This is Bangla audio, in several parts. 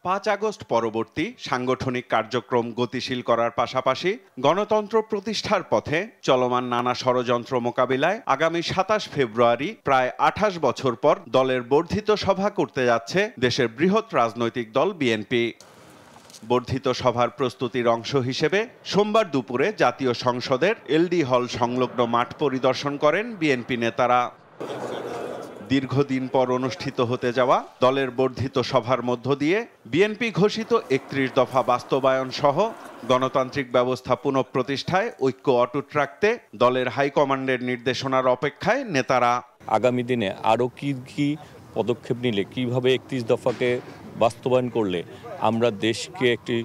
5 আগস্ট পরবর্তী সাংগঠনিক কার্যক্রম গতিশীল করার পাশাপাশি গণতন্ত্র প্রতিষ্ঠার পথে চলমান নানা ষড়যন্ত্র মোকাবিলায় আগামী 27 ফেব্রুয়ারি প্রায় 28 বছর পর দলের বর্ধিত সভা করতে যাচ্ছে দেশের বৃহৎ রাজনৈতিক দল বিএনপি। বর্ধিত সভার প্রস্তুতির অংশ হিসেবে সোমবার দুপুরে জাতীয় সংসদের এলডি হল সংলগ্ন মাঠ পরিদর্শন করেন বিএনপি নেতারা। দীর্ঘদিন পর অনুষ্ঠিত হতে যাওয়া দলের বর্ধিত সভার মধ্য দিয়ে বিএনপি ঘোষিত 31 দফা বাস্তবায়ন সহ গণতান্ত্রিক ব্যবস্থা পুনঃপ্রতিষ্ঠায় ঐক্য অটুট রাখতে দলের হাইকমান্ডের নির্দেশনার অপেক্ষায় নেতারা। আগামী দিনে আরও কি পদক্ষেপ নিলে, কিভাবে 31 দফাকে বাস্তবায়ন করলে আমরা দেশকে একটি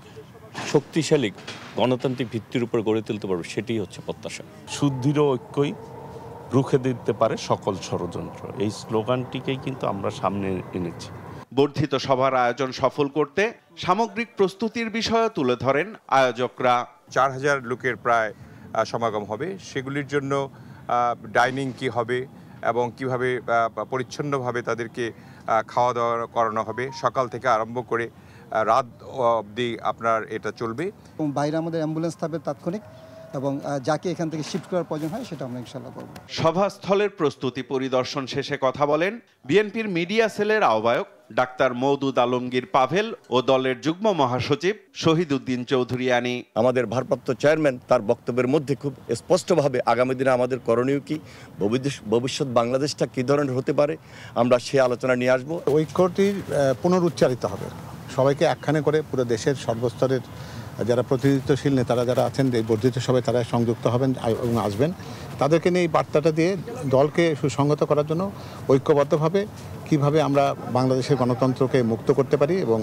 শক্তিশালী গণতান্ত্রিক ভিত্তির উপর গড়ে তুলতে পারবো, সেটি হচ্ছে প্রত্যাশা। সুদৃঢ় ঐক্যই রুখে দিতে পারে সকল ষড়যন্ত্র, এই স্লোগানটিকেই কিন্তু আমরা সামনে এনেছি। বর্ধিত সভার আয়োজন সফল করতে সামগ্রিক প্রস্তুতির বিষয়ে তুলে ধরেন আয়োজকরা। 4000 লোকের প্রায় সমাগম হবে, সেগুলির জন্য ডাইনিং কি হবে এবং কিভাবে পরিচ্ছন্নভাবে তাদেরকে খাওয়া দাওয়া করানো হবে, সকাল থেকে আরম্ভ করে রাত অবধি আপনার এটা চলবে। বাইরে আমাদের অ্যাম্বুলেন্স থাকবে তাৎক্ষণিক, এবং যাকে এখান থেকে শিফট করার প্রয়োজন হয় সেটা আমরা ইনশাআল্লাহ করব। সভাস্থলের প্রস্তুতি পরিদর্শন শেষে কথা বলেন বিএনপির মিডিয়া সেলের আহ্বায়ক ডাক্তার মওদুদ আলমগীর পাভেল ও দলের যুগ্ম মহাসচিব শহীদ উদ্দিন চৌধুরী আনি। আমাদের ভারপ্রাপ্ত চেয়ারম্যান তার বক্তব্যের মধ্যে খুব স্পষ্টভাবে আগামী দিনে আমাদের করণীয় কি, ভবিষ্যৎ বাংলাদেশটা কী ধরনের হতে পারে, আমরা সে আলোচনা নিয়ে আসবো। ঐক্যটির পুনরুচ্চারিত হবে, সবাইকে একখানে করে পুরো দেশের সর্বস্তরের যারা প্রতিনিধিত্বশীল নেতারা যারা আছেন এই বর্ধিত সভায় তারা সংযুক্ত হবেন এবং আসবেন। তাদেরকে নিয়ে এই বার্তাটা দিয়ে দলকে সুসংগত করার জন্য ঐক্যবদ্ধভাবে কিভাবে আমরা বাংলাদেশের গণতন্ত্রকে মুক্ত করতে পারি এবং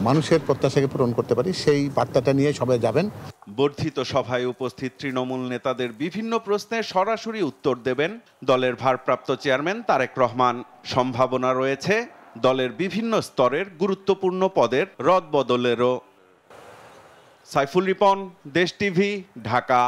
মানুষের প্রত্যাশাকে পূরণ করতে পারি, সেই বার্তাটা নিয়ে সবাই যাবেন। বর্ধিত সভায় উপস্থিত তৃণমূল নেতাদের বিভিন্ন প্রশ্নের সরাসরি উত্তর দেবেন দলের ভারপ্রাপ্ত চেয়ারম্যান তারেক রহমান। সম্ভাবনা রয়েছে দলের বিভিন্ন স্তরের গুরুত্বপূর্ণ পদের রদবদলেরও। সাইফুল রিপন, দেশ টিভি, ঢাকা।